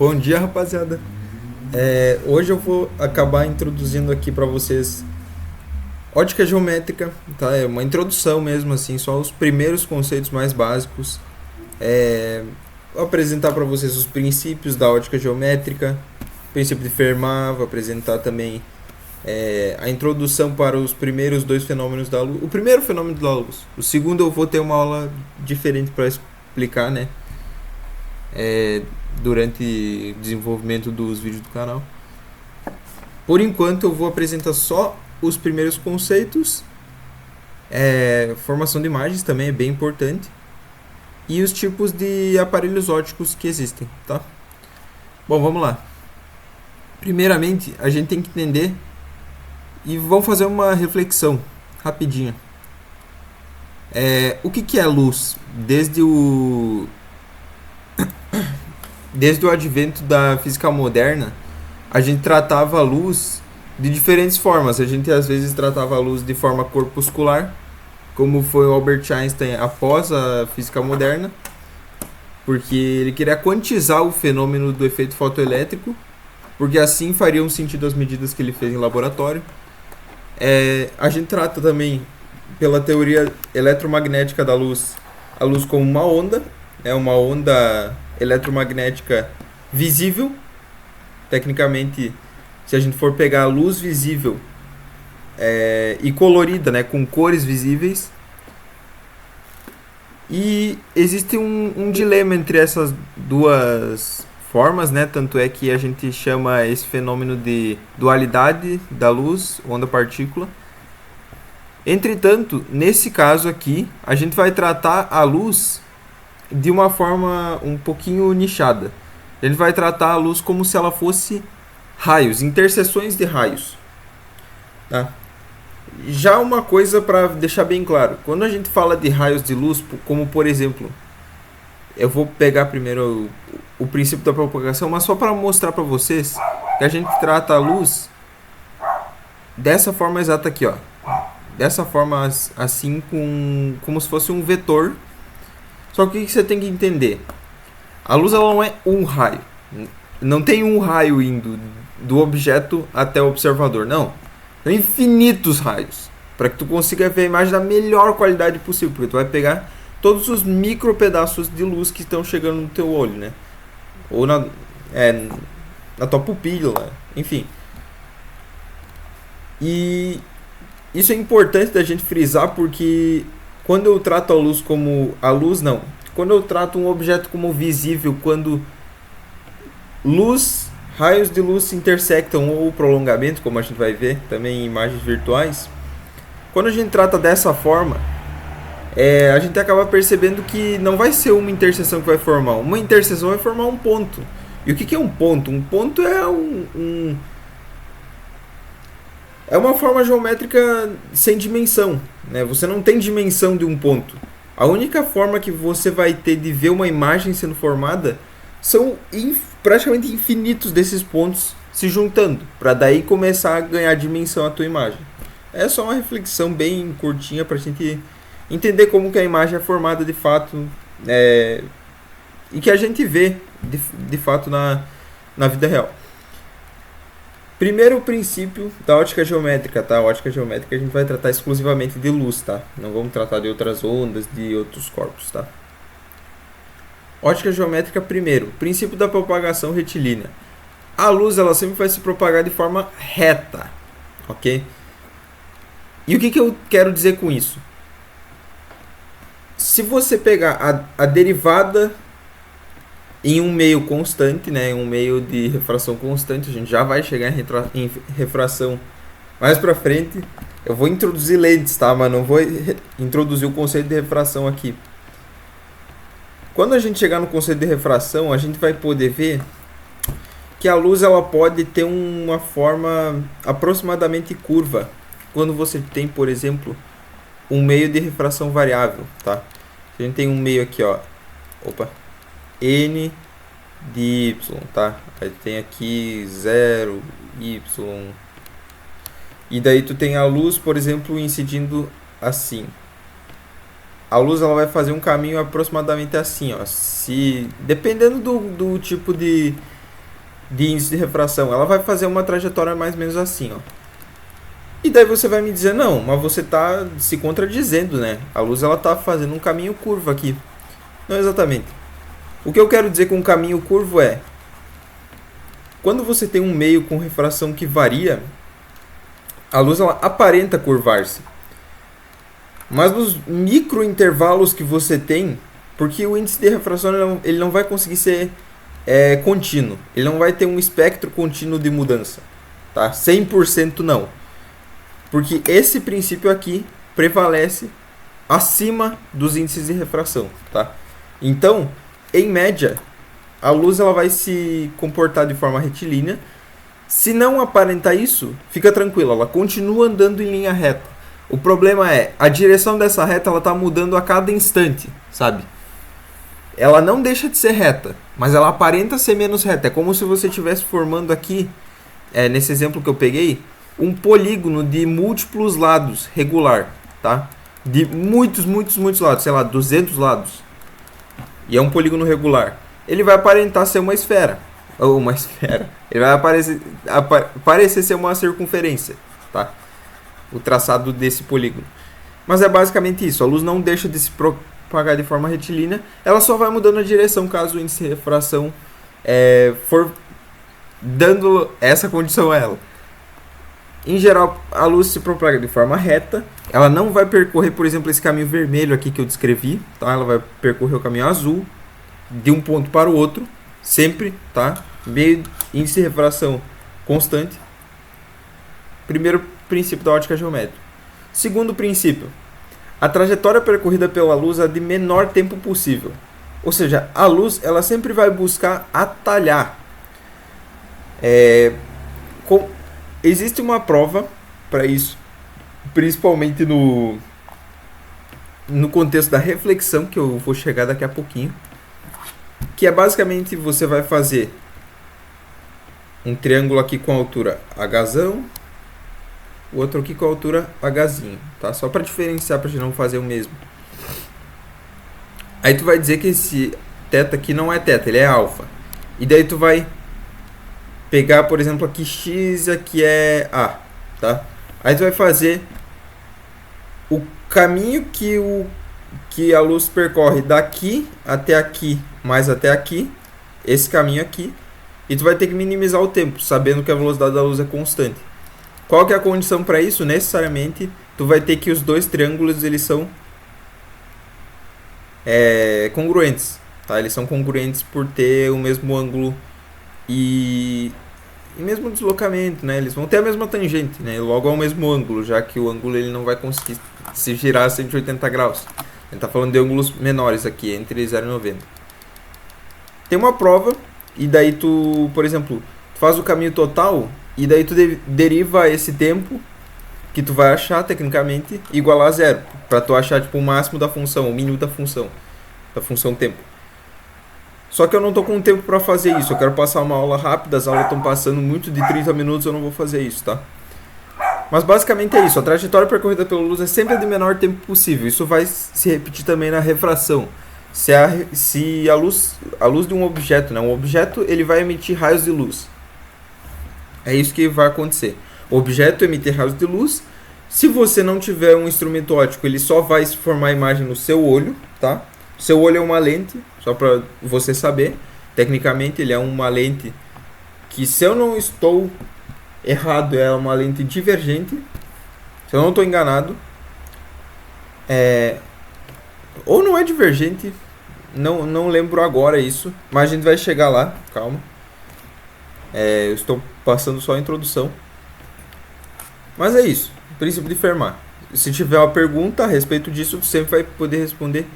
Bom dia, rapaziada. Hoje eu vou acabar introduzindo aqui para vocês ótica geométrica, tá? É uma introdução mesmo, assim, só os primeiros conceitos mais básicos. Vou apresentar para vocês os princípios da ótica geométrica, princípio de Fermat, vou apresentar também a introdução para os primeiros dois fenômenos da luz. O primeiro fenômeno da luz. O segundo eu vou ter uma aula diferente para explicar, né? Durante o desenvolvimento dos vídeos do canal. Por enquanto eu vou apresentar só os primeiros conceitos. Formação de imagens também é bem importante. E os tipos de aparelhos ópticos que existem, tá? Bom, vamos lá. Primeiramente, a gente tem que entender e vamos fazer uma reflexão rapidinha. O que é luz? Desde o advento da física moderna, a gente tratava a luz de diferentes formas. A gente às vezes tratava a luz de forma corpuscular, como foi o Albert Einstein após a física moderna, porque ele queria quantizar o fenômeno do efeito fotoelétrico, porque assim fariam sentido as medidas que ele fez em laboratório. A gente trata também, pela teoria eletromagnética da luz, a luz como uma onda, uma onda eletromagnética visível. Tecnicamente, se a gente for pegar a luz visível e colorida, né, com cores visíveis, e existe um dilema entre essas duas formas, né? Tanto é que a gente chama esse fenômeno de dualidade da luz, onda-partícula. Entretanto, nesse caso aqui, a gente vai tratar a luz de uma forma um pouquinho nichada. A gente vai tratar a luz como se ela fosse raios, interseções de raios. Tá? Já uma coisa para deixar bem claro, quando a gente fala de raios de luz, como por exemplo, eu vou pegar primeiro o princípio da propagação, mas só para mostrar para vocês que a gente trata a luz dessa forma exata aqui, ó. Dessa forma assim, como se fosse um vetor. Só que o que você tem que entender? A luz ela não é um raio. Não tem um raio indo do objeto até o observador, não. São infinitos raios. Para que tu consiga ver a imagem da melhor qualidade possível. Porque tu vai pegar todos os micro pedaços de luz que estão chegando no teu olho, né? Ou na tua pupila, enfim. E isso é importante da gente frisar, porque quando eu trato a luz como... Quando eu trato um objeto como visível, quando raios de luz se intersectam, ou prolongamento, como a gente vai ver também em imagens virtuais, quando a gente trata dessa forma, a gente acaba percebendo que não vai ser uma interseção que vai formar. Uma interseção vai formar um ponto. E o que é um ponto? Um ponto é uma forma geométrica sem dimensão, né? Você não tem dimensão de um ponto. A única forma que você vai ter de ver uma imagem sendo formada são praticamente infinitos desses pontos se juntando, para daí começar a ganhar dimensão a tua imagem. É só uma reflexão bem curtinha para a gente entender como que a imagem é formada de fato, e que a gente vê de fato na vida real. Primeiro princípio da ótica geométrica, tá? A ótica geométrica a gente vai tratar exclusivamente de luz, tá? Não vamos tratar de outras ondas, de outros corpos, tá? Ótica geométrica primeiro, princípio da propagação retilínea. A luz ela sempre vai se propagar de forma reta, ok? E o que eu quero dizer com isso? Se você pegar a derivada em um meio constante, né, um meio de refração constante, a gente já vai chegar em refração mais pra frente. Eu vou introduzir lentes, tá? Mas não vou introduzir o conceito de refração aqui. Quando a gente chegar no conceito de refração, a gente vai poder ver que a luz ela pode ter uma forma aproximadamente curva quando você tem, por exemplo, um meio de refração variável, tá? A gente tem um meio aqui, ó. N de Y, tá? Aí tem aqui 0, Y. E daí tu tem a luz, por exemplo, incidindo assim. A luz ela vai fazer um caminho aproximadamente assim, ó. Dependendo do tipo de de índice de refração, ela vai fazer uma trajetória mais ou menos assim, ó. E daí você vai me dizer, não, mas você está se contradizendo, né? A luz ela está fazendo um caminho curvo aqui. Não exatamente. O que eu quero dizer com um caminho curvo é, quando você tem um meio com refração que varia, a luz ela aparenta curvar-se. Mas nos micro intervalos que você tem, porque o índice de refração ele não vai conseguir ser contínuo. Ele não vai ter um espectro contínuo de mudança. Tá? 100% não. Porque esse princípio aqui prevalece acima dos índices de refração. Tá? Então, em média, a luz ela vai se comportar de forma retilínea. Se não aparentar isso, fica tranquilo, ela continua andando em linha reta. O problema é, a direção dessa reta ela tá mudando a cada instante, sabe? Ela não deixa de ser reta, mas ela aparenta ser menos reta. É como se você estivesse formando aqui, nesse exemplo que eu peguei, um polígono de múltiplos lados, regular, tá? De muitos lados, sei lá, 200 lados. E é um polígono regular. Ele vai aparentar ser uma esfera. Ou uma esfera. Ele vai parecer ser uma circunferência, tá? O traçado desse polígono. Mas é basicamente isso. A luz não deixa de se propagar de forma retilínea. Ela só vai mudando a direção caso o índice de refração for dando essa condição a ela. Em geral, a luz se propaga de forma reta. Ela não vai percorrer, por exemplo, esse caminho vermelho aqui que eu descrevi. Tá? Ela vai percorrer o caminho azul de um ponto para o outro. Sempre, tá? Meio índice de refração constante. Primeiro princípio da ótica geométrica. Segundo princípio, a trajetória percorrida pela luz é de menor tempo possível. Ou seja, a luz ela sempre vai buscar atalhar. Existe uma prova para isso, principalmente no contexto da reflexão, que eu vou chegar daqui a pouquinho, que é basicamente você vai fazer um triângulo aqui com a altura Hzão, o outro aqui com a altura Hzinho, tá? Só para diferenciar, para a gente não fazer o mesmo. Aí tu vai dizer que esse θ aqui não é θ, ele é alfa. E daí tu vai pegar, por exemplo, aqui x e aqui é a, tá? Aí tu vai fazer o caminho que a luz percorre daqui até aqui, mais até aqui, esse caminho aqui, e tu vai ter que minimizar o tempo, sabendo que a velocidade da luz é constante. Qual que é a condição para isso? Necessariamente, tu vai ter que os dois triângulos eles são congruentes, tá? Eles são congruentes por ter o mesmo ângulo e mesmo deslocamento, né? Eles vão ter a mesma tangente, né? Logo ao mesmo ângulo, já que o ângulo ele não vai conseguir se girar a 180 graus. Ele está falando de ângulos menores aqui, entre 0 e 90. Tem uma prova, e daí tu, por exemplo, tu faz o caminho total, e daí tu deriva esse tempo que tu vai achar, tecnicamente, igual a zero. Para tu achar tipo, o máximo da função, o mínimo da função tempo. Só que eu não tô com tempo para fazer isso. Eu quero passar uma aula rápida, as aulas estão passando muito de 30 minutos, eu não vou fazer isso, tá? Mas basicamente é isso. A trajetória percorrida pela luz é sempre de menor tempo possível. Isso vai se repetir também na refração. Se a luz de um objeto, né? Um objeto ele vai emitir raios de luz. É isso que vai acontecer. O objeto emitir raios de luz. Se você não tiver um instrumento óptico, ele só vai se formar a imagem no seu olho, tá? Seu olho é uma lente, só para você saber. Tecnicamente, ele é uma lente que, se eu não estou errado, é uma lente divergente. Se eu não estou enganado. Ou não é divergente, não lembro agora isso, mas a gente vai chegar lá, calma. Eu estou passando só a introdução. Mas é isso, princípio de Fermat. Se tiver uma pergunta a respeito disso, você sempre vai poder responder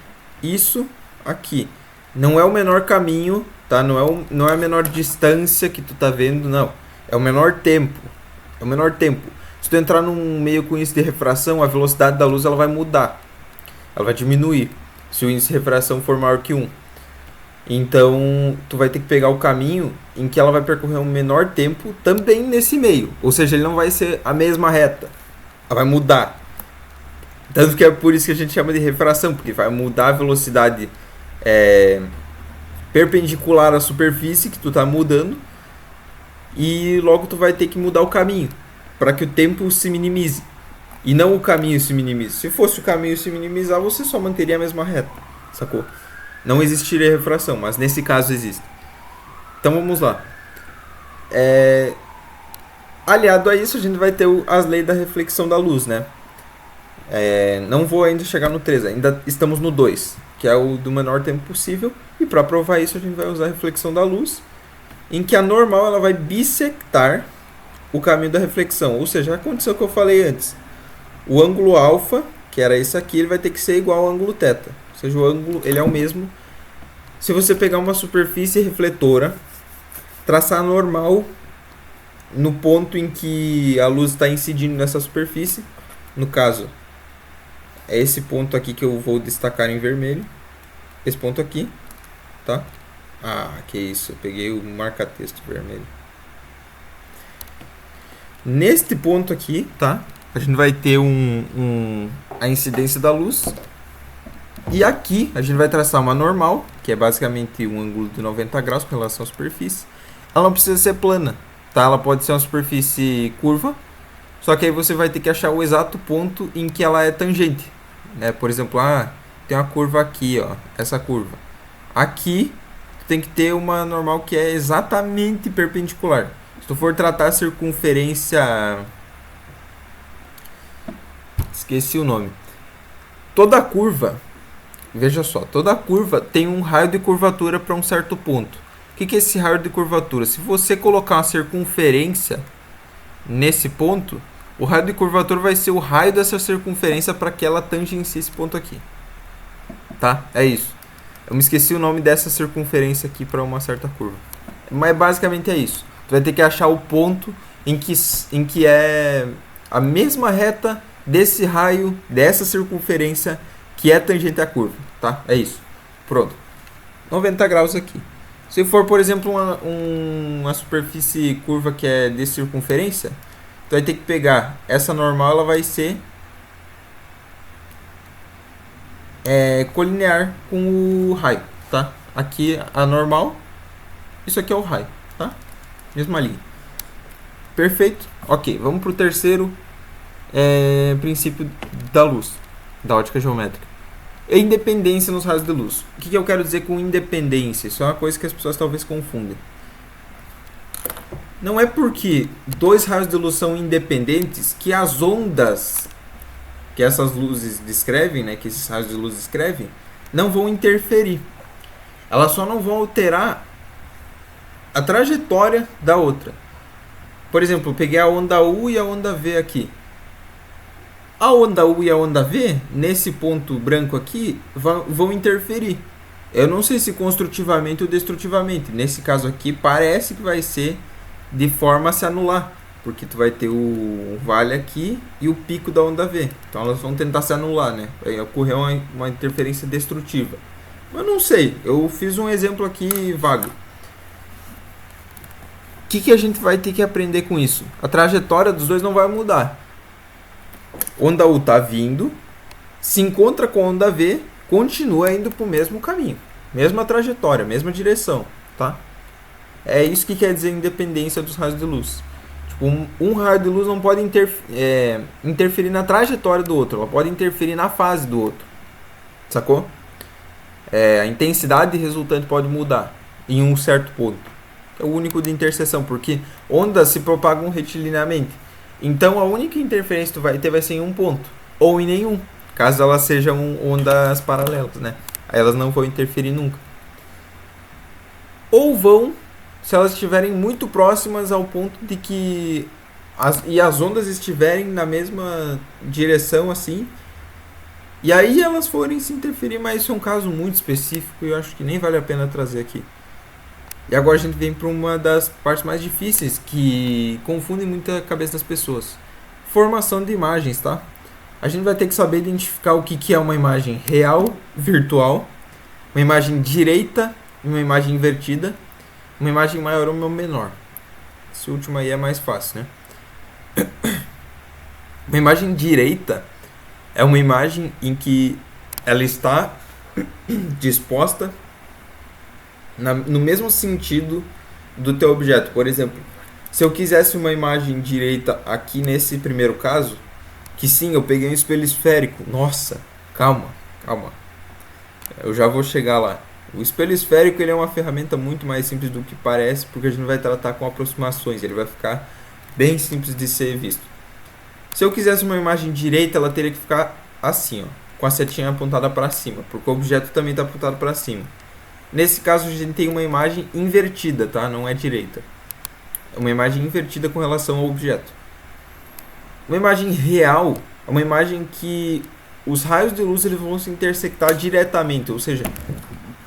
isso aqui. Não é o menor caminho, tá? Não é a menor distância que tu tá vendo, não. É o menor tempo. É o menor tempo. Se tu entrar num meio com índice de refração, a velocidade da luz ela vai mudar. Ela vai diminuir se o índice de refração for maior que 1. Então, tu vai ter que pegar o caminho em que ela vai percorrer um menor tempo também nesse meio. Ou seja, ele não vai ser a mesma reta. Ela vai mudar. Tanto que é por isso que a gente chama de refração, porque vai mudar a velocidade perpendicular à superfície que tu está mudando e logo tu vai ter que mudar o caminho para que o tempo se minimize e não o caminho se minimize. Se fosse o caminho se minimizar, você só manteria a mesma reta, sacou? Não existiria refração, mas nesse caso existe. Então vamos lá. Aliado a isso, a gente vai ter as leis da reflexão da luz, né? Não vou ainda chegar no 3, ainda estamos no 2, que é o do menor tempo possível. E para provar isso, a gente vai usar a reflexão da luz, em que a normal ela vai bissectar o caminho da reflexão. Ou seja, aconteceu o que eu falei antes. O ângulo alfa, que era esse aqui, ele vai ter que ser igual ao ângulo θ. Ou seja, o ângulo ele é o mesmo. Se você pegar uma superfície refletora, traçar a normal no ponto em que a luz está incidindo nessa superfície, no caso, é esse ponto aqui que eu vou destacar em vermelho, esse ponto aqui, tá? Ah, que isso, eu peguei o marca-texto vermelho. Neste ponto aqui, tá? A gente vai ter a incidência da luz. E aqui a gente vai traçar uma normal, que é basicamente um ângulo de 90 graus com relação à superfície. Ela não precisa ser plana, tá? Ela pode ser uma superfície curva, só que aí você vai ter que achar o exato ponto em que ela é tangente, né? Por exemplo, tem uma curva aqui, ó, essa curva. Aqui tem que ter uma normal que é exatamente perpendicular. Se tu for tratar a circunferência... Esqueci o nome. Toda curva, veja só, toda curva tem um raio de curvatura para um certo ponto. O que é esse raio de curvatura? Se você colocar uma circunferência nesse ponto, o raio de curvatura vai ser o raio dessa circunferência para que ela tangencie esse ponto aqui. Tá? É isso. Eu me esqueci o nome dessa circunferência aqui para uma certa curva. Mas basicamente é isso. Tu vai ter que achar o ponto em que é a mesma reta desse raio, dessa circunferência que é tangente à curva, tá? É isso. Pronto. 90 graus aqui. Se for, por exemplo, uma superfície curva que é de circunferência, tu vai ter que pegar essa normal, ela vai ser colinear com o raio, tá? Aqui a normal, isso aqui é o raio, tá? Mesma linha. Perfeito. Ok, vamos para o terceiro princípio da luz, da ótica geométrica. Independência nos raios de luz. O que eu quero dizer com independência? Isso é uma coisa que as pessoas talvez confundem. Não é porque dois raios de luz são independentes que as ondas que essas luzes descrevem, né, que esses raios de luz descrevem, não vão interferir. Elas só não vão alterar a trajetória da outra. Por exemplo, eu peguei a onda U e a onda V aqui. A onda U e a onda V, nesse ponto branco aqui, vão interferir. Eu não sei se construtivamente ou destrutivamente. Nesse caso aqui, parece que vai ser de forma a se anular. Porque tu vai ter o vale aqui e o pico da onda V. Então elas vão tentar se anular, né? Vai ocorrer uma interferência destrutiva. Mas não sei. Eu fiz um exemplo aqui vago. O que a gente vai ter que aprender com isso? A trajetória dos dois não vai mudar. Onda U está vindo, se encontra com a onda V, continua indo para o mesmo caminho, mesma trajetória, mesma direção, tá? É isso que quer dizer independência dos raios de luz. Tipo, um raio de luz não pode interferir na trajetória do outro, ela pode interferir na fase do outro, sacou? A intensidade resultante pode mudar em um certo ponto. É o único de interseção, porque ondas se propagam retilinamente. Então a única interferência que tu vai ter vai ser em um ponto, ou em nenhum, caso elas sejam ondas paralelas, né? Aí elas não vão interferir nunca. Ou vão, se elas estiverem muito próximas ao ponto de que as ondas estiverem na mesma direção assim, e aí elas forem se interferir, mas isso é um caso muito específico e eu acho que nem vale a pena trazer aqui. E agora a gente vem para uma das partes mais difíceis que confundem muito a cabeça das pessoas. Formação de imagens, tá? A gente vai ter que saber identificar o que é uma imagem real, virtual, uma imagem direita e uma imagem invertida, uma imagem maior ou menor. Esse último aí é mais fácil, né? Uma imagem direita é uma imagem em que ela está disposta no mesmo sentido do teu objeto. Por exemplo, Se eu quisesse uma imagem direita aqui nesse primeiro caso, que sim, eu peguei um espelho esférico. Nossa, calma, calma. Eu já vou chegar lá. O espelho esférico ele é uma ferramenta muito mais simples do que parece, porque a gente vai tratar com aproximações. Ele vai ficar bem simples de ser visto. Se eu quisesse uma imagem direita, ela teria que ficar assim, ó, com a setinha apontada para cima, porque o objeto também está apontado para cima. Nesse caso, a gente tem uma imagem invertida, tá? Não é direita. É uma imagem invertida com relação ao objeto. Uma imagem real é uma imagem que os raios de luz eles vão se intersectar diretamente, ou seja,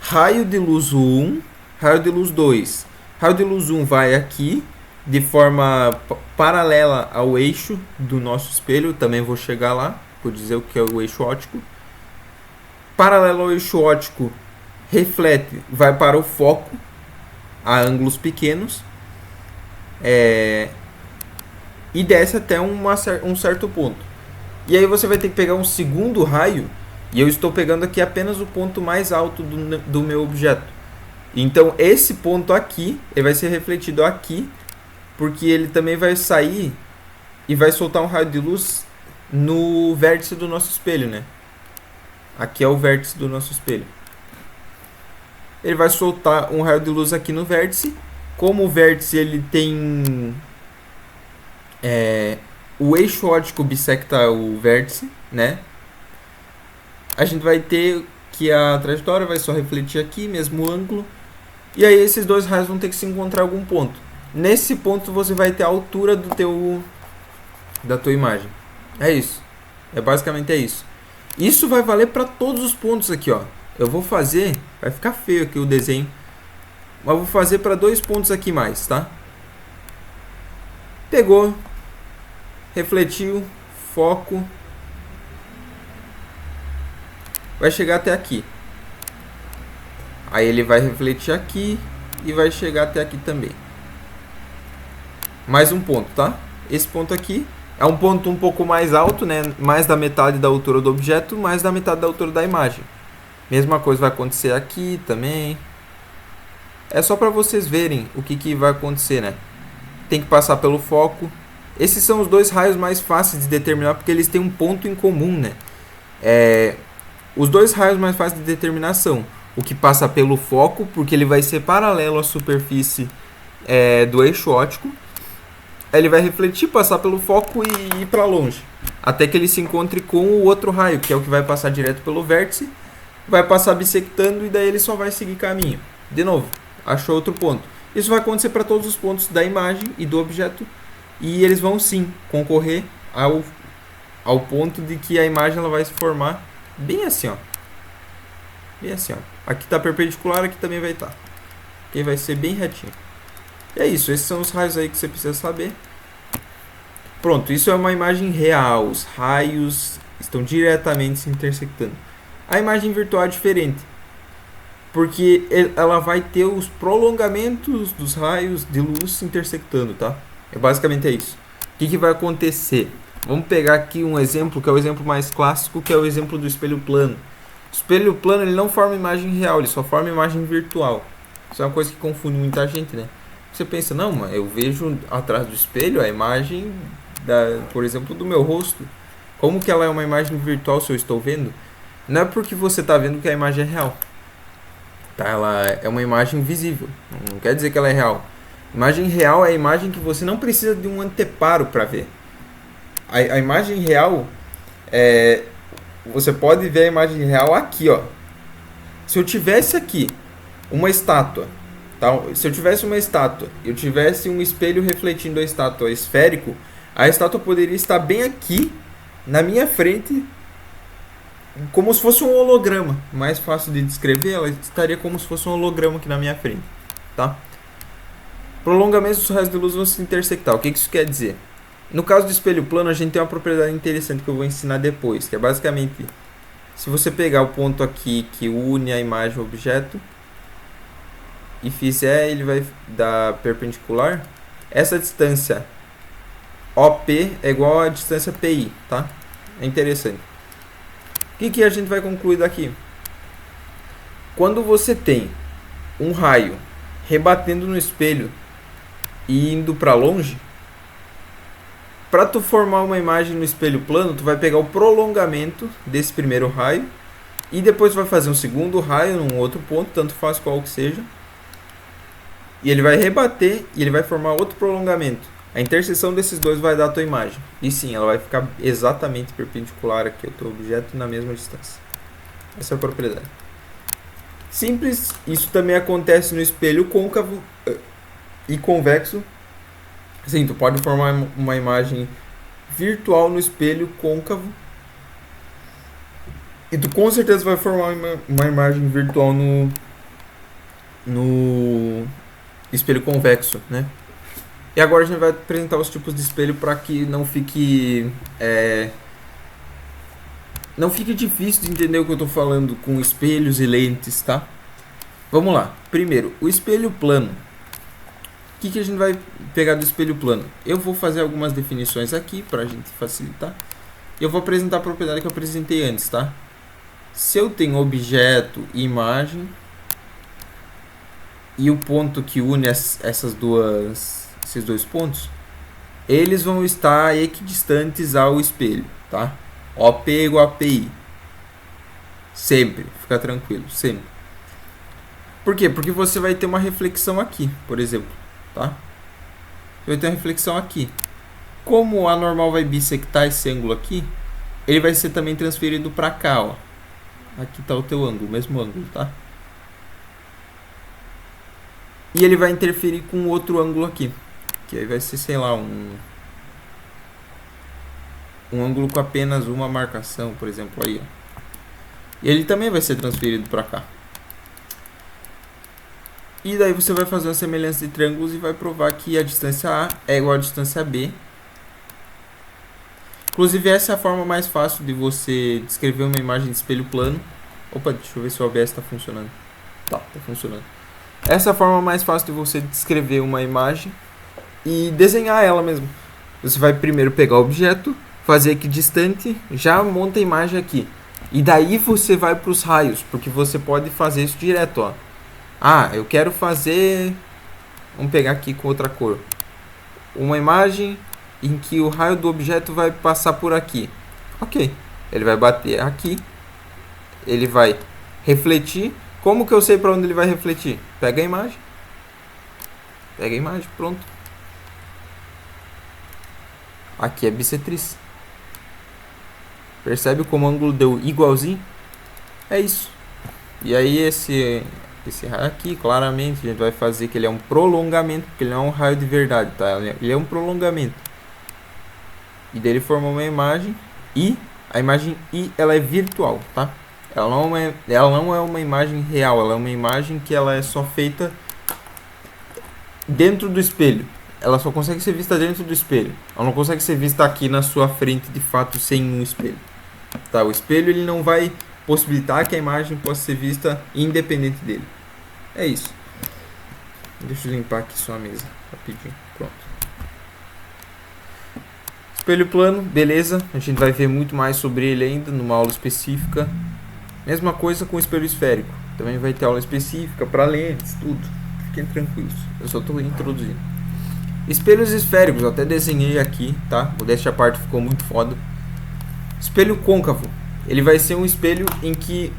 raio de luz 1, raio de luz 2. Raio de luz 1 vai aqui, de forma paralela ao eixo do nosso espelho, também vou chegar lá, vou dizer o que é o eixo óptico. Paralelo ao eixo óptico, reflete, vai para o foco, a ângulos pequenos, e desce até um certo ponto. E aí você vai ter que pegar um segundo raio, e eu estou pegando aqui apenas o ponto mais alto do meu objeto. Então esse ponto aqui, ele vai ser refletido aqui, porque ele também vai sair e vai soltar um raio de luz no vértice do nosso espelho, né? Aqui é o vértice do nosso espelho. Ele vai soltar um raio de luz aqui no vértice. Como o vértice ele tem o eixo óptico bissecta o vértice, né? A gente vai ter que a trajetória vai só refletir aqui, mesmo ângulo. E aí esses dois raios vão ter que se encontrar em algum ponto. Nesse ponto você vai ter a altura da tua imagem. É isso. Basicamente é isso. Isso vai valer para todos os pontos aqui, ó. Eu vou fazer, vai ficar feio aqui o desenho, mas eu vou fazer para 2 pontos aqui mais, tá? Pegou, refletiu, foco, vai chegar até aqui. Aí ele vai refletir aqui e vai chegar até aqui também. Mais um ponto, tá? Esse ponto aqui é um ponto um pouco mais alto, né? Mais da metade da altura do objeto, mais da metade da altura da imagem. Mesma coisa vai acontecer aqui também. É só para vocês verem o que vai acontecer, né? Tem que passar pelo foco. Esses são os dois raios mais fáceis de determinar, porque eles têm um ponto em comum, né? Os dois raios mais fáceis de determinar são o que passa pelo foco, porque ele vai ser paralelo à superfície do eixo óptico. Ele vai refletir, passar pelo foco e ir para longe, até que ele se encontre com o outro raio, que é o que vai passar direto pelo vértice, vai passar bissectando e daí ele só vai seguir caminho. De novo, achou outro ponto. Isso vai acontecer para todos os pontos da imagem e do objeto, e eles vão sim concorrer ao ponto de que a imagem ela vai se formar bem assim, ó. Bem assim, ó. Aqui está perpendicular, aqui também vai estar. Aqui vai ser bem retinho. E é isso, esses são os raios aí que você precisa saber. Pronto, isso é uma imagem real. Os raios estão diretamente se intersectando. A imagem virtual é diferente, porque ela vai ter os prolongamentos dos raios de luz se intersectando, tá? Basicamente é isso. O que vai acontecer? Vamos pegar aqui um exemplo, que é o exemplo mais clássico, que é o exemplo do espelho plano. O espelho plano ele não forma imagem real, ele só forma imagem virtual. Isso é uma coisa que confunde muita gente, né? Você pensa, não, mas eu vejo atrás do espelho a imagem, por exemplo, do meu rosto. Como que ela é uma imagem virtual se eu estou vendo? Não é porque você está vendo que a imagem é real. Tá? Ela é uma imagem visível, não quer dizer que ela é real. Imagem real é a imagem que você não precisa de um anteparo para ver. A imagem real, você pode ver a imagem real aqui, ó. Se eu tivesse aqui uma estátua, tá? Se eu tivesse uma estátua e eu tivesse um espelho refletindo a estátua esférico, a estátua poderia estar bem aqui na minha frente, como se fosse um holograma. Mais fácil de descrever, ela estaria como se fosse um holograma aqui na minha frente, tá? Prolongamentos dos raios de luz vão se intersectar. O que isso quer dizer? No caso do espelho plano, a gente tem uma propriedade interessante que eu vou ensinar depois, que é basicamente, se você pegar o ponto aqui que une a imagem ao objeto e fizer, ele vai dar perpendicular. Essa distância OP é igual à distância PI, tá? É interessante. O que a gente vai concluir daqui? Quando você tem um raio rebatendo no espelho, e indo para longe, para tu formar uma imagem no espelho plano, tu vai pegar o prolongamento desse primeiro raio e depois vai fazer um segundo raio num outro ponto, tanto faz qual que seja, e ele vai rebater e ele vai formar outro prolongamento. A interseção desses dois vai dar a tua imagem. E sim, ela vai ficar exatamente perpendicular aqui ao teu objeto na mesma distância. Essa é a propriedade. Simples, isso também acontece no espelho côncavo e convexo. Sim, tu pode formar uma imagem virtual no espelho côncavo. E tu com certeza vai formar uma imagem virtual no espelho convexo, né? E agora a gente vai apresentar os tipos de espelho para que não fique difícil de entender o que eu estou falando com espelhos e lentes, tá? Vamos lá. Primeiro, o espelho plano. O que a gente vai pegar do espelho plano? Eu vou fazer algumas definições aqui para a gente facilitar. Eu vou apresentar a propriedade que eu apresentei antes, tá? Se eu tenho objeto e imagem e o ponto que une esses dois pontos, eles vão estar equidistantes ao espelho, tá? OP igual a PI. Sempre, fica tranquilo, sempre. Por quê? Porque você vai ter uma reflexão aqui, por exemplo, tá? Você vai ter uma reflexão aqui. Como a normal vai bissectar esse ângulo aqui, ele vai ser também transferido para cá, ó. Aqui está o teu ângulo, o mesmo ângulo, tá? E ele vai interferir com outro ângulo aqui. Que aí vai ser, sei lá, um ângulo com apenas uma marcação, por exemplo, aí, ó. E ele também vai ser transferido para cá. E daí você vai fazer uma semelhança de triângulos e vai provar que a distância A é igual à distância B. Inclusive, essa é a forma mais fácil de você descrever uma imagem de espelho plano. Opa, deixa eu ver se o OBS está funcionando. Tá funcionando. Essa é a forma mais fácil de você descrever uma imagem e desenhar ela mesmo. Você vai primeiro pegar o objeto, fazer equidistante, já monta a imagem aqui. E daí você vai para os raios, porque você pode fazer isso direto, ó. Ah, eu quero fazer... Vamos pegar aqui com outra cor. Uma imagem em que o raio do objeto vai passar por aqui. Ok. Ele vai bater aqui. Ele vai refletir. Como que eu sei para onde ele vai refletir? Pega a imagem. Pega a imagem, pronto. Aqui é bissetriz. Percebe como o ângulo deu igualzinho? É isso. E aí esse raio aqui, claramente, a gente vai fazer que ele é um prolongamento, porque ele não é um raio de verdade, tá? Ele é um prolongamento. E daí ele formou uma imagem I. A imagem I, ela é virtual, tá? Ela não é uma imagem real, ela é uma imagem que ela é só feita dentro do espelho. Ela só consegue ser vista dentro do espelho. Ela não consegue ser vista aqui na sua frente, de fato, sem um espelho. Tá? O espelho ele não vai possibilitar que a imagem possa ser vista independente dele. É isso. Deixa eu limpar aqui só a mesa, rapidinho. Pronto. Espelho plano, beleza. A gente vai ver muito mais sobre ele ainda numa aula específica. Mesma coisa com o espelho esférico. Também vai ter aula específica para lentes, tudo. Fiquem tranquilos. Eu só estou introduzindo. Espelhos esféricos, eu até desenhei aqui, tá? Modéstia à parte, ficou muito foda. Espelho côncavo. Ele vai ser um espelho em que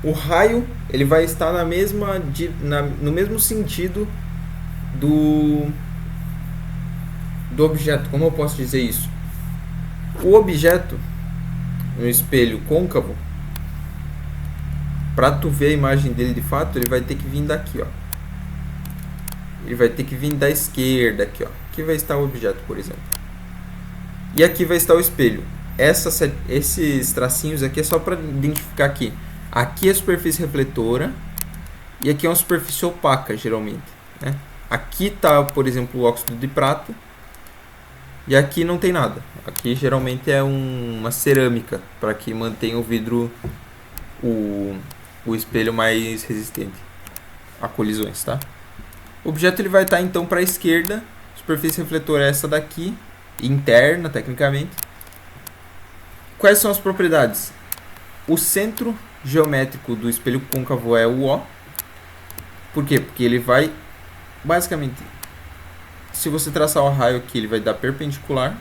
o raio ele vai estar no mesmo sentido do objeto. Como eu posso dizer isso? O objeto no espelho côncavo, para tu ver a imagem dele de fato, ele vai ter que vir daqui, ó. Ele vai ter que vir da esquerda aqui, ó. Aqui vai estar o objeto, por exemplo. E aqui vai estar o espelho. Esses tracinhos aqui é só para identificar aqui. Aqui é a superfície refletora e aqui é uma superfície opaca, geralmente, né? Aqui tá, por exemplo, o óxido de prata e aqui não tem nada. Aqui geralmente é uma cerâmica para que mantenha o vidro, o espelho mais resistente a colisões, tá? O objeto ele vai estar então para a esquerda. Superfície refletora é essa daqui, interna tecnicamente. Quais são as propriedades? O centro geométrico do espelho côncavo é o O. Por quê? Porque ele vai basicamente se você traçar o raio aqui, ele vai dar perpendicular.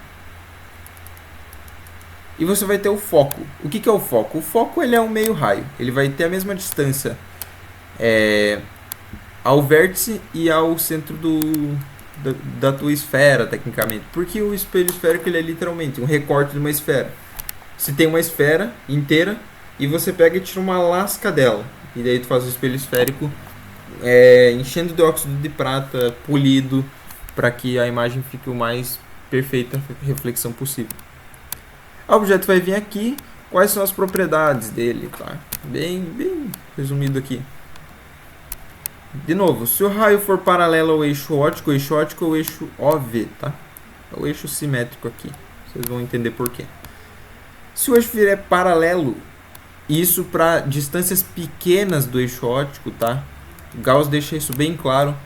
E você vai ter o foco. O que é o foco? O foco ele é um meio raio. Ele vai ter a mesma distância ao vértice e ao centro da tua esfera, tecnicamente. Porque o espelho esférico ele é literalmente um recorte de uma esfera. Você tem uma esfera inteira e você pega e tira uma lasca dela. E daí tu faz o espelho esférico enchendo de óxido de prata, polido, para que a imagem fique o mais perfeita reflexão possível. O objeto vai vir aqui. Quais são as propriedades dele? Tá? Bem resumido aqui. De novo, se o raio for paralelo ao eixo óptico é o eixo OV, tá? É o eixo simétrico aqui. Vocês vão entender por quê. Se o eixo vier paralelo, isso para distâncias pequenas do eixo óptico, tá? Gauss deixa isso bem claro.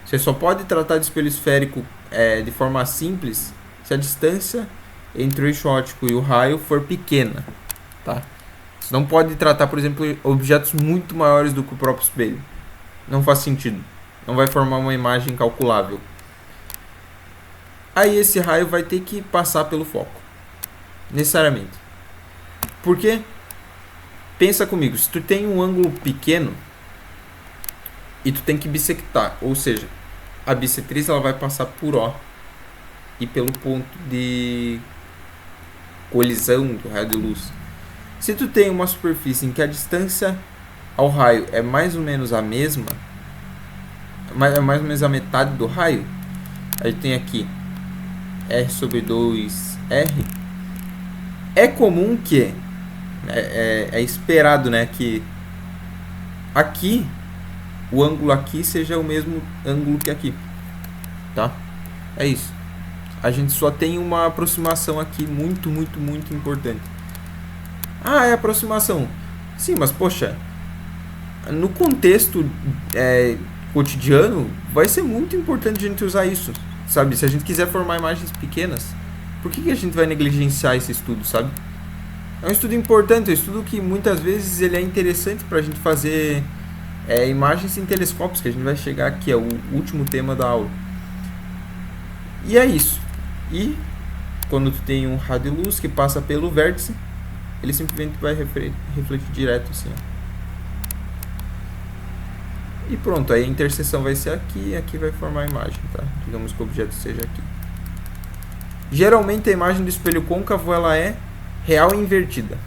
Você só pode tratar de espelho esférico de forma simples se a distância entre o eixo óptico e o raio for pequena, tá? Você não pode tratar, por exemplo, objetos muito maiores do que o próprio espelho. Não faz sentido. Não vai formar uma imagem calculável. Aí esse raio vai ter que passar pelo foco. Necessariamente. Por quê? Pensa comigo. Se tu tem um ângulo pequeno e tu tem que bissectar, ou seja, a bissetriz ela vai passar por O e pelo ponto de colisão do raio de luz. Se tu tem uma superfície em que a distância ao raio é mais ou menos a mesma, mais ou menos a metade do raio, a gente tem aqui R sobre 2R, é comum que, é esperado, né, que aqui, o ângulo aqui seja o mesmo ângulo que aqui, tá? É isso. A gente só tem uma aproximação aqui muito importante. Ah, é aproximação. Sim, mas poxa, no contexto cotidiano, vai ser muito importante a gente usar isso, sabe? Se a gente quiser formar imagens pequenas, por que a gente vai negligenciar esse estudo, sabe? É um estudo importante, é um estudo que muitas vezes ele é interessante para a gente fazer imagens em telescópios, que a gente vai chegar aqui, é o último tema da aula. E é isso. E quando tu tem um raio de luz que passa pelo vértice, ele simplesmente vai refletir direto assim, ó. E pronto, aí a interseção vai ser aqui e aqui vai formar a imagem, tá? Digamos que o objeto seja aqui. Geralmente a imagem do espelho côncavo ela é real e invertida.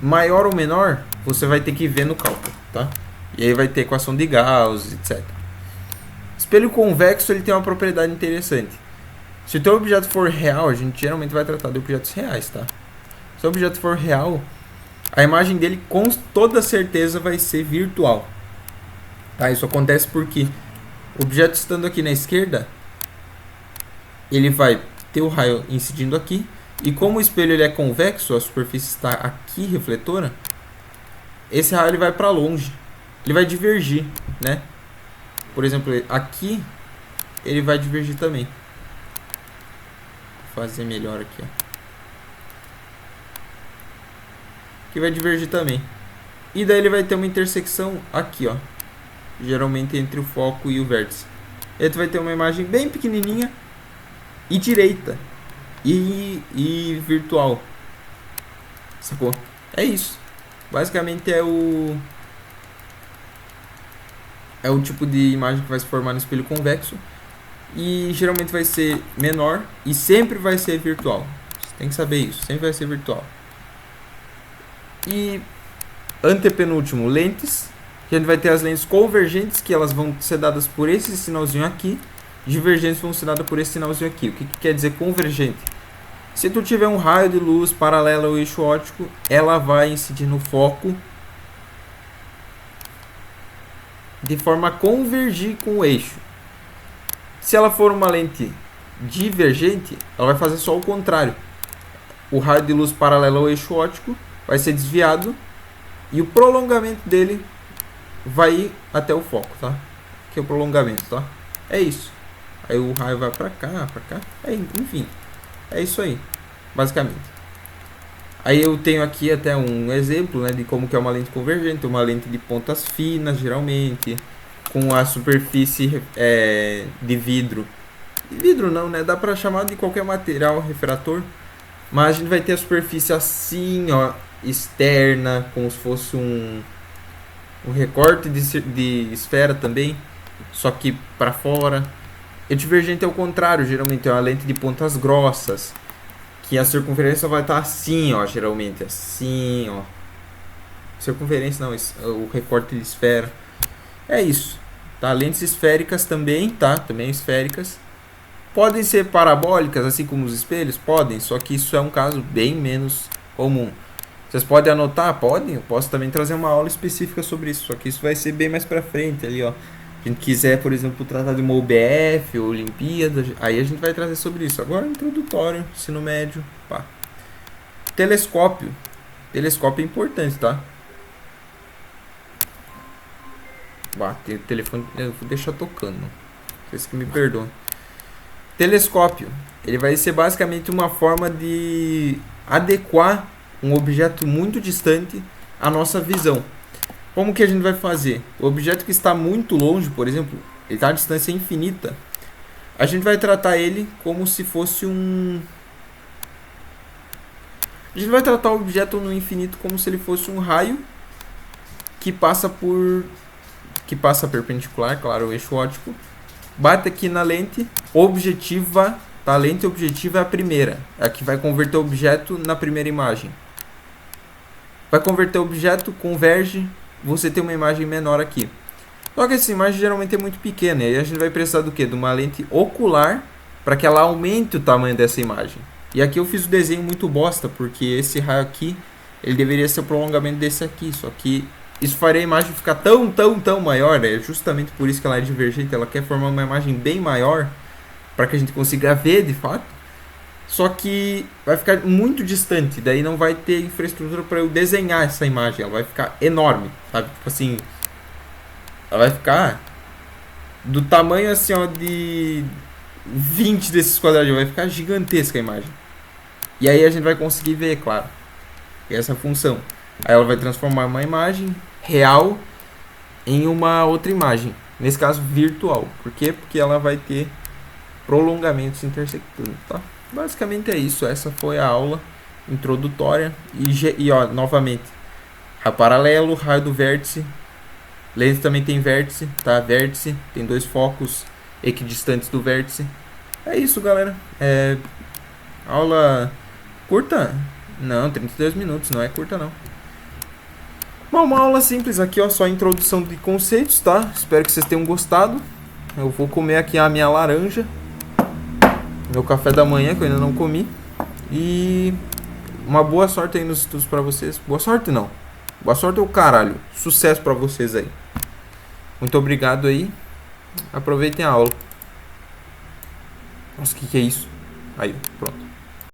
Maior ou menor, você vai ter que ver no cálculo, tá? E aí vai ter equação de Gauss, etc. Espelho convexo ele tem uma propriedade interessante. Se o teu objeto for real, a gente geralmente vai tratar de objetos reais, tá? Se o objeto for real, a imagem dele com toda certeza vai ser virtual. Tá? Isso acontece porque o objeto estando aqui na esquerda, ele vai ter o raio incidindo aqui, e como o espelho ele é convexo, a superfície está aqui refletora, esse raio ele vai para longe, ele vai divergir, né? Por exemplo, aqui ele vai divergir também. Vou fazer melhor aqui, ó. Aqui vai divergir também. E daí ele vai ter uma intersecção aqui, ó. Geralmente entre o foco e o vértice. Ele vai ter uma imagem bem pequenininha e direita e virtual. Sacou? É isso. Basicamente é o tipo de imagem que vai se formar no espelho convexo. E geralmente vai ser menor e sempre vai ser virtual. Você tem que saber isso. Sempre vai ser virtual. E antepenúltimo, lentes. A gente vai ter as lentes convergentes, que elas vão ser dadas por esse sinalzinho aqui. Divergentes vão ser dadas por esse sinalzinho aqui. O que quer dizer convergente? Se tu tiver um raio de luz paralelo ao eixo óptico, ela vai incidir no foco de forma a convergir com o eixo. Se ela for uma lente divergente, ela vai fazer só o contrário. O raio de luz paralelo ao eixo óptico vai ser desviado e o prolongamento dele vai ir até o foco, tá? Que é o prolongamento, tá? É isso. Aí o raio vai pra cá, enfim. É isso aí, basicamente. Aí eu tenho aqui até um exemplo, né, de como que é uma lente convergente. Uma lente de pontas finas, geralmente. com a superfície de vidro. Vidro não, né? Dá pra chamar de qualquer material refrator. Mas a gente vai ter a superfície assim, ó, externa, como se fosse um recorte de esfera também, só que para fora. E divergente é o contrário, geralmente é uma lente de pontas grossas, que a circunferência vai estar assim, ó, geralmente assim, ó. Circunferência não, o recorte de esfera. É isso. Tá? Lentes esféricas também, tá? Também esféricas. Podem ser parabólicas, assim como os espelhos? Podem, só que isso é um caso bem menos comum. Vocês podem anotar? Podem. Eu posso também trazer uma aula específica sobre isso, só que isso vai ser bem mais pra frente ali, ó. Se a gente quiser, por exemplo, tratar de uma UBF ou Olimpíada, aí a gente vai trazer sobre isso. Agora, introdutório, ensino médio, pá. Telescópio. Telescópio é importante, tá? Tem o telefone, eu vou deixar tocando. Vocês que me perdoam. Telescópio. Ele vai ser basicamente uma forma de adequar um objeto muito distante à nossa visão. Como que a gente vai fazer? O objeto que está muito longe, por exemplo, ele está a distância infinita. A gente vai tratar ele como se fosse um... A gente vai tratar o objeto no infinito como se ele fosse um raio que passa perpendicular, claro, o eixo óptico. Bate aqui na lente objetiva, tá? A lente objetiva é a primeira, é a que vai converter o objeto na primeira imagem. Vai converter o objeto, converge, você tem uma imagem menor aqui. Só que essa imagem geralmente é muito pequena, e aí a gente vai precisar do quê? De uma lente ocular para que ela aumente o tamanho dessa imagem. E aqui eu fiz o desenho muito bosta, porque esse raio aqui, ele deveria ser o prolongamento desse aqui, só que isso faria a imagem ficar tão maior, é justamente por isso que ela é divergente, ela quer formar uma imagem bem maior, para que a gente consiga ver de fato. Só que vai ficar muito distante, daí não vai ter infraestrutura para eu desenhar essa imagem, ela vai ficar enorme, sabe? Tipo assim, ela vai ficar do tamanho assim, ó, de 20 desses quadradinhos, vai ficar gigantesca a imagem. E aí a gente vai conseguir ver, claro, essa função. Aí ela vai transformar uma imagem real em uma outra imagem, nesse caso virtual. Por quê? Porque ela vai ter prolongamentos intersectando, tá? Basicamente é isso, essa foi a aula introdutória e ó, novamente, raio paralelo, raio do vértice, lente também tem vértice, tá? Vértice, tem dois focos equidistantes do vértice. É isso, galera. Aula curta? Não, 32 minutos, não é curta não. Bom, uma aula simples aqui, ó, só introdução de conceitos, tá? Espero que vocês tenham gostado. Eu vou comer aqui a minha laranja, meu café da manhã, que eu ainda não comi. E uma boa sorte aí nos estudos pra vocês. Boa sorte não. Boa sorte é o caralho. Sucesso pra vocês aí. Muito obrigado aí. Aproveitem a aula. Nossa, o que é isso? Aí, pronto.